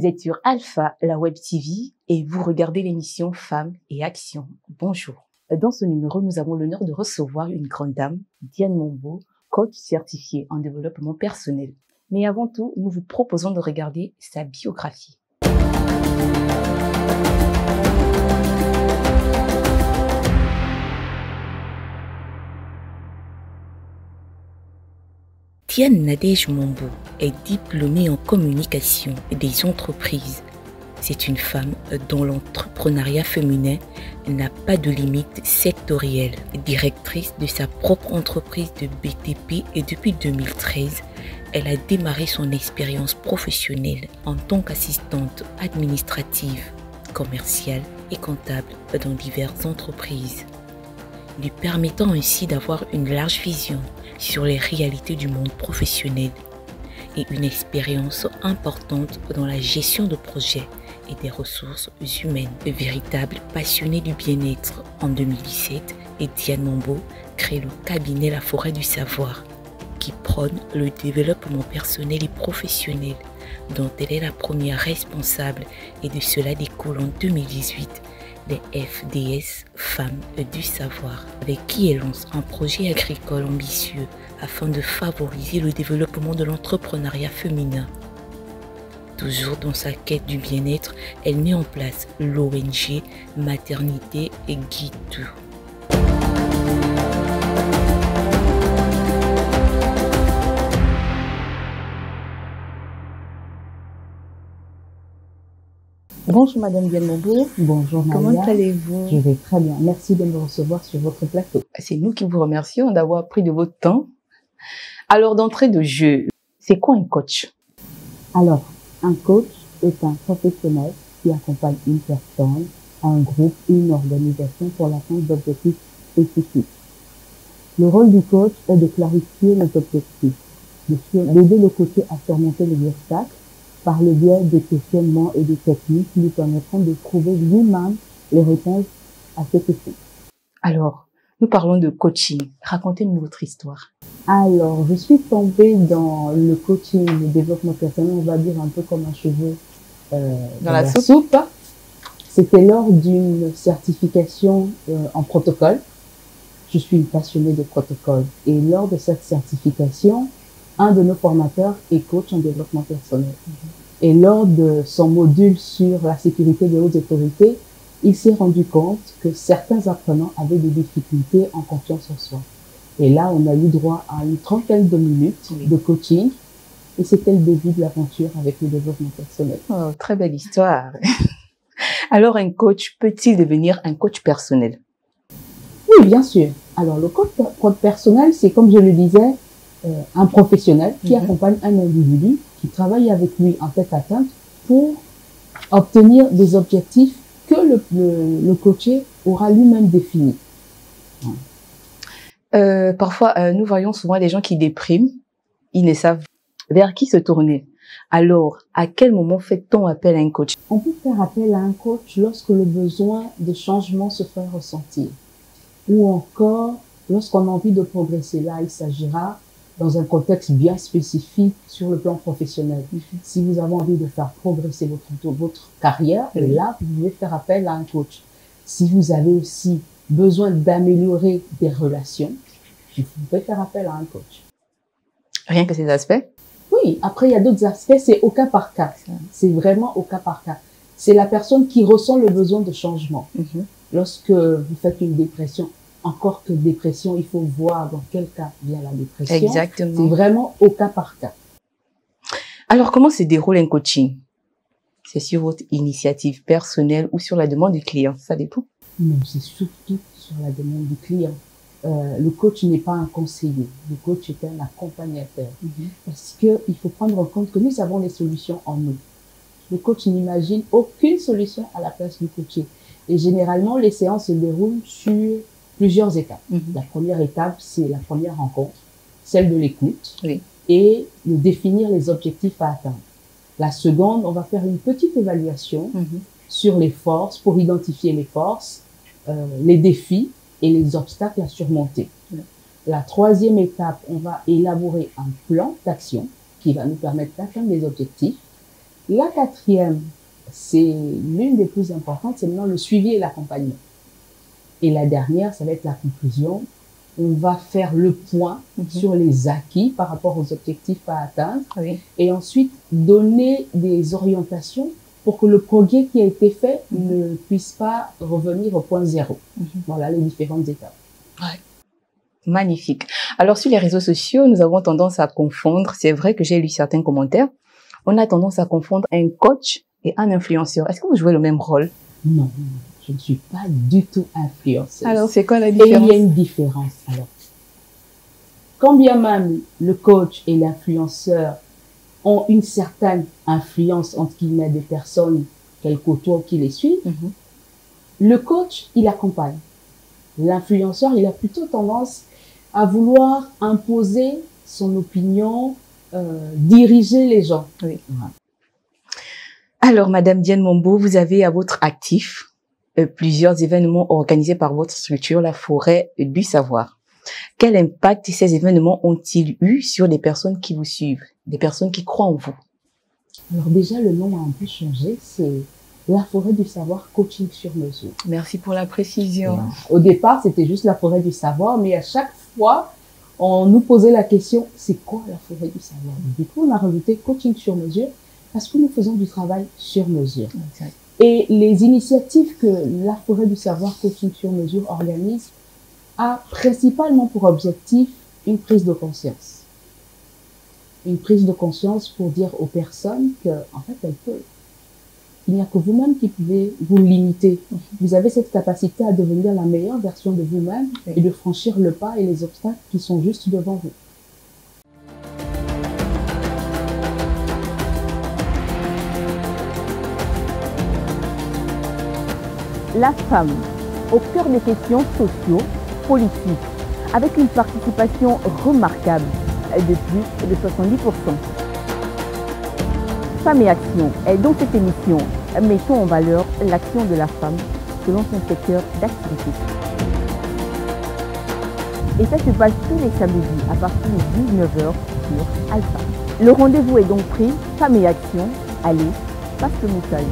Vous êtes sur Alpha, la Web TV, et vous regardez l'émission Femmes et Action. Bonjour. Dans ce numéro, nous avons l'honneur de recevoir une grande dame, Diane Mombo, coach certifiée en développement personnel. Mais avant tout, nous vous proposons de regarder sa biographie. Diane Nadège Mombo est diplômée en communication des entreprises. C'est une femme dont l'entrepreneuriat féminin n'a pas de limite sectorielle. Directrice de sa propre entreprise de BTP et depuis 2013, elle a démarré son expérience professionnelle en tant qu'assistante administrative, commerciale et comptable dans diverses entreprises, lui permettant ainsi d'avoir une large vision sur les réalités du monde professionnel et une expérience importante dans la gestion de projets et des ressources humaines. Véritable passionnée du bien-être, en 2017, Diane Mombo crée le cabinet La Forêt du Savoir, qui prône le développement personnel et professionnel, dont elle est la première responsable, et de cela découle en 2018 les FDS Femmes du Savoir, avec qui elle lance un projet agricole ambitieux afin de favoriser le développement de l'entrepreneuriat féminin. Toujours dans sa quête du bien-être, elle met en place l'ONG Maternité et Guidou. Bonjour Madame Diane Mombo. Bonjour Maria. Comment allez-vous? Je vais très bien. Merci de me recevoir sur votre plateau. C'est nous qui vous remercions d'avoir pris de votre temps. Alors d'entrée de jeu, c'est quoi un coach? Alors, un coach est un professionnel qui accompagne une personne, un groupe, une organisation pour l'atteinte d'objectifs spécifiques. Le rôle du coach est de clarifier les objectifs, d'aider le coaché à surmonter les obstacles par le biais des questionnements et des techniques qui lui permettront de trouver lui-même les réponses à ces questions. Alors, nous parlons de coaching. Racontez-nous votre histoire. Alors, je suis tombée dans le coaching, le développement personnel, on va dire un peu comme un cheveu dans la soupe. C'était lors d'une certification en protocole. Je suis une passionnée de protocole. Et lors de cette certification, un de nos formateurs est coach en développement personnel. Et lors de son module sur la sécurité des hautes autorités, il s'est rendu compte que certains apprenants avaient des difficultés en confiance en soi. Et là, on a eu droit à une trentaine de minutes de coaching. Et c'était le début de l'aventure avec le développement personnel. Oh, très belle histoire. Alors, un coach peut-il devenir un coach personnel? Oui, bien sûr. Alors, le coach personnel, c'est comme je le disais, un professionnel qui accompagne un individu qui travaille avec lui en tête-à-tête pour obtenir des objectifs que le coaché aura lui-même définis. Parfois, nous voyons souvent des gens qui dépriment, ils ne savent vers qui se tourner. Alors, à quel moment fait-on appel à un coach? On peut faire appel à un coach lorsque le besoin de changement se fait ressentir. Ou encore, lorsqu'on a envie de progresser. Là, il s'agira dans un contexte bien spécifique sur le plan professionnel. Si vous avez envie de faire progresser votre carrière, là, vous pouvez faire appel à un coach. Si vous avez aussi besoin d'améliorer des relations, vous pouvez faire appel à un coach. Rien que ces aspects? Oui, après, il y a d'autres aspects, c'est au cas par cas. C'est vraiment au cas par cas. C'est la personne qui ressent le besoin de changement. Lorsque vous faites une dépression, encore que dépression, il faut voir dans quel cas vient la dépression. Exactement. C'est vraiment au cas par cas. Alors, comment se déroule un coaching? C'est sur votre initiative personnelle ou sur la demande du client? Ça dépend. Non, c'est surtout sur la demande du client. Le coach n'est pas un conseiller. Le coach est un accompagnateur. Parce que il faut prendre en compte que nous avons les solutions en nous. Le coach n'imagine aucune solution à la place du coaché. Et généralement, les séances se déroulent sur plusieurs étapes. La première étape, c'est la première rencontre, celle de l'écoute et de définir les objectifs à atteindre. La seconde, on va faire une petite évaluation sur les forces pour identifier les forces, les défis et les obstacles à surmonter. La troisième étape, on va élaborer un plan d'action qui va nous permettre d'atteindre les objectifs. La quatrième, c'est l'une des plus importantes, c'est maintenant le suivi et l'accompagnement. Et la dernière, ça va être la conclusion. On va faire le point sur les acquis par rapport aux objectifs à atteindre et ensuite donner des orientations pour que le progrès qui a été fait ne puisse pas revenir au point zéro. Voilà les différentes étapes. Ouais. Magnifique. Alors, sur les réseaux sociaux, nous avons tendance à confondre, c'est vrai que j'ai lu certains commentaires, on a tendance à confondre un coach et un influenceur. Est-ce que vous jouez le même rôle? Non, je ne suis pas du tout influenceuse. Alors, c'est quoi la différence? Et il y a une différence. Alors, quand bien même le coach et l'influenceur ont une certaine influence entre guillemets des personnes qu'elles côtoient ou qui les suivent, le coach, il accompagne. L'influenceur, il a plutôt tendance à vouloir imposer son opinion, diriger les gens. Oui. Ouais. Alors, Madame Diane Mombo, vous avez à votre actif plusieurs événements organisés par votre structure, la Forêt du Savoir. Quel impact ces événements ont-ils eu sur les personnes qui vous suivent, des personnes qui croient en vous? Alors déjà, le nom a un peu changé, c'est la Forêt du Savoir Coaching sur mesure. Merci pour la précision. Voilà. Au départ, c'était juste la Forêt du Savoir, mais à chaque fois, on nous posait la question, c'est quoi la Forêt du Savoir? Du coup, on a rajouté Coaching sur mesure parce que nous faisons du travail sur mesure. Exact. Et les initiatives que la Forêt du Savoir Coaching sur mesure organise a principalement pour objectif une prise de conscience. Une prise de conscience pour dire aux personnes que, en fait, elles peuvent. Il n'y a que vous-même qui pouvez vous limiter. Vous avez cette capacité à devenir la meilleure version de vous-même et de franchir le pas et les obstacles qui sont juste devant vous. La femme, au cœur des questions sociaux, politiques, avec une participation remarquable de plus de 70%. Femmes et Action est dans cette émission, mettons en valeur l'action de la femme selon son secteur d'activité. Et ça se passe tous les samedis à partir de 19h sur Alpha. Le rendez-vous est donc pris, Femmes et Action, allez, passe le message.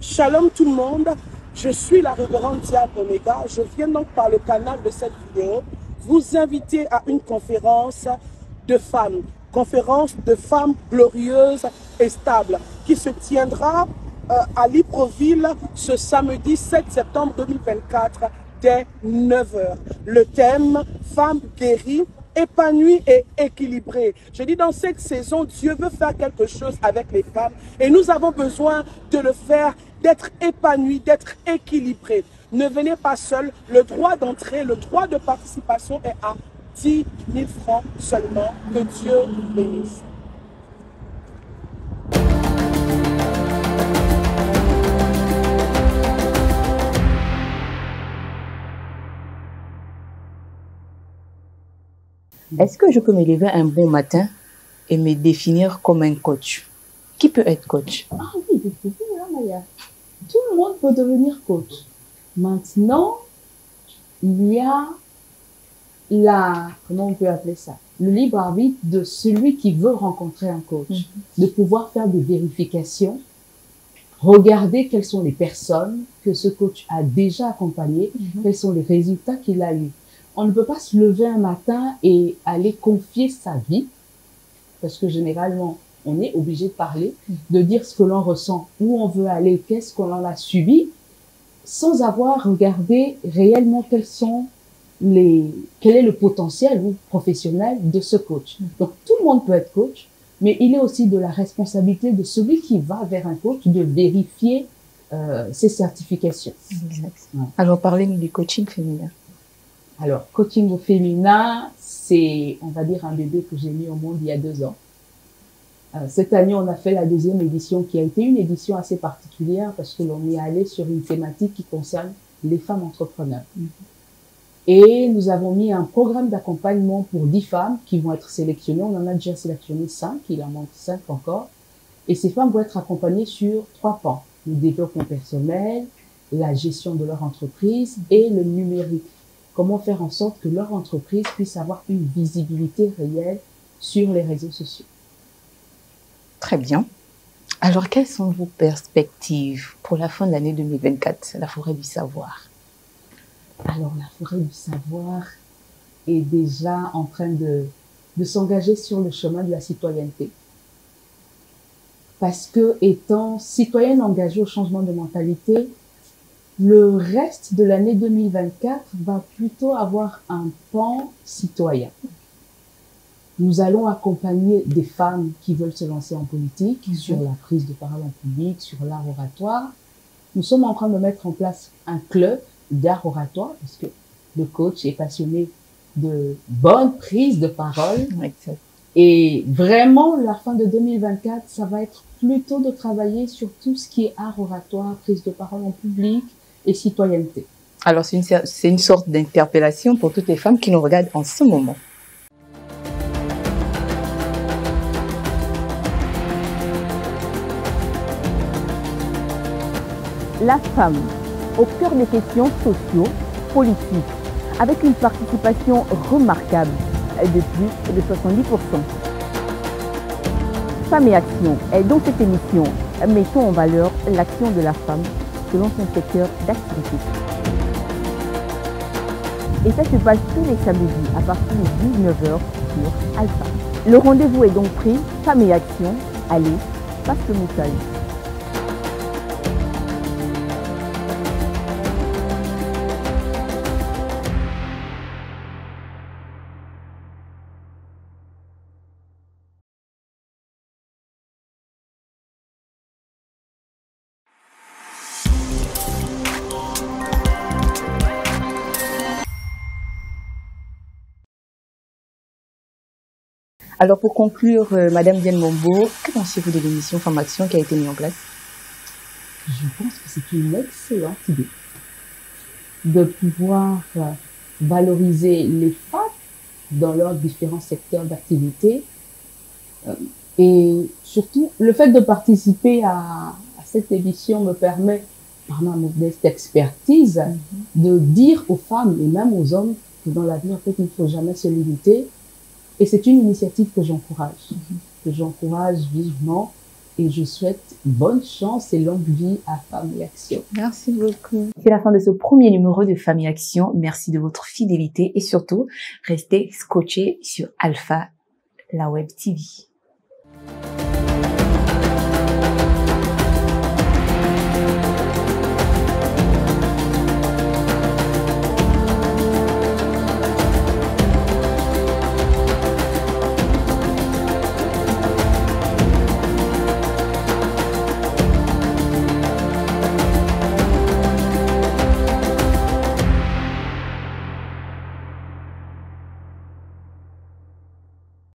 Shalom tout le monde, je suis la révérende Diane Omega. Je viens donc par le canal de cette vidéo vous inviter à une conférence de femmes glorieuses et stables qui se tiendra à Libreville ce samedi 7 septembre 2024 dès 9h. Le thème femmes guéries, épanouie et équilibrée. Je dis dans cette saison, Dieu veut faire quelque chose avec les femmes et nous avons besoin de le faire, d'être épanouis, d'être équilibrés. Ne venez pas seul. Le droit d'entrée, le droit de participation est à 10 000 francs seulement. Que Dieu bénisse. Est-ce que je peux me lever un bon matin et me définir comme un coach? Qui peut être coach? Ah oui, vous pouvez, hein, Maya. Tout le monde peut devenir coach. Maintenant, il y a comment on peut appeler ça? Le libre arbitre de celui qui veut rencontrer un coach. De pouvoir faire des vérifications, regarder quelles sont les personnes que ce coach a déjà accompagnées, quels sont les résultats qu'il a eus. On ne peut pas se lever un matin et aller confier sa vie, parce que généralement, on est obligé de parler, de dire ce que l'on ressent, où on veut aller, qu'est-ce qu'on en a subi, sans avoir regardé réellement quel est le potentiel professionnel de ce coach. Donc, tout le monde peut être coach, mais il est aussi de la responsabilité de celui qui va vers un coach de vérifier ses certifications. Exact. Ouais. Alors, parlez-nous du coaching féminin. Alors, coaching au féminin, c'est, on va dire, un bébé que j'ai mis au monde il y a 2 ans. Cette année, on a fait la deuxième édition qui a été une édition assez particulière parce que l'on est allé sur une thématique qui concerne les femmes entrepreneurs. Et nous avons mis un programme d'accompagnement pour 10 femmes qui vont être sélectionnées. On en a déjà sélectionné 5, il en manque 5 encore. Et ces femmes vont être accompagnées sur 3 pans. Le développement personnel, la gestion de leur entreprise et le numérique. Comment faire en sorte que leur entreprise puisse avoir une visibilité réelle sur les réseaux sociaux. Très bien. Alors, quelles sont vos perspectives pour la fin de l'année 2024, la forêt du savoir? Alors, la forêt du savoir est déjà en train de s'engager sur le chemin de la citoyenneté. Parce que, étant citoyenne engagée au changement de mentalité, le reste de l'année 2024 va plutôt avoir un pan citoyen. Nous allons accompagner des femmes qui veulent se lancer en politique, sur la prise de parole en public, sur l'art oratoire. Nous sommes en train de mettre en place un club d'art oratoire, parce que le coach est passionné de bonne prise de parole. Exact. Et vraiment, la fin de 2024, ça va être plutôt de travailler sur tout ce qui est art oratoire, prise de parole en public et citoyenneté. Alors, c'est une sorte d'interpellation pour toutes les femmes qui nous regardent en ce moment. La femme, au cœur des questions sociaux, politiques, avec une participation remarquable de plus de 70%. Femmes et Action est dans cette émission, mettons en valeur l'action de la femme selon son secteur d'activité. Et ça se passe tous les samedis à partir de 19h sur Alpha. Le rendez-vous est donc pris, Femmes et Action, allez, passe le message. Alors, pour conclure, Madame Diane Mombo, que pensez-vous de l'émission Femmes Action qui a été mise en place? Je pense que c'est une excellente idée de pouvoir valoriser les femmes dans leurs différents secteurs d'activité. Et surtout, le fait de participer à cette émission me permet, par ma modeste expertise, de dire aux femmes et même aux hommes que dans la vie, en fait, il ne faut jamais se limiter. Et c'est une initiative que j'encourage vivement. Et je souhaite bonne chance et longue vie à Femmes et Action. Merci beaucoup. C'est la fin de ce premier numéro de Femmes et Action. Merci de votre fidélité et surtout, restez scotchés sur Alpha, la Web TV.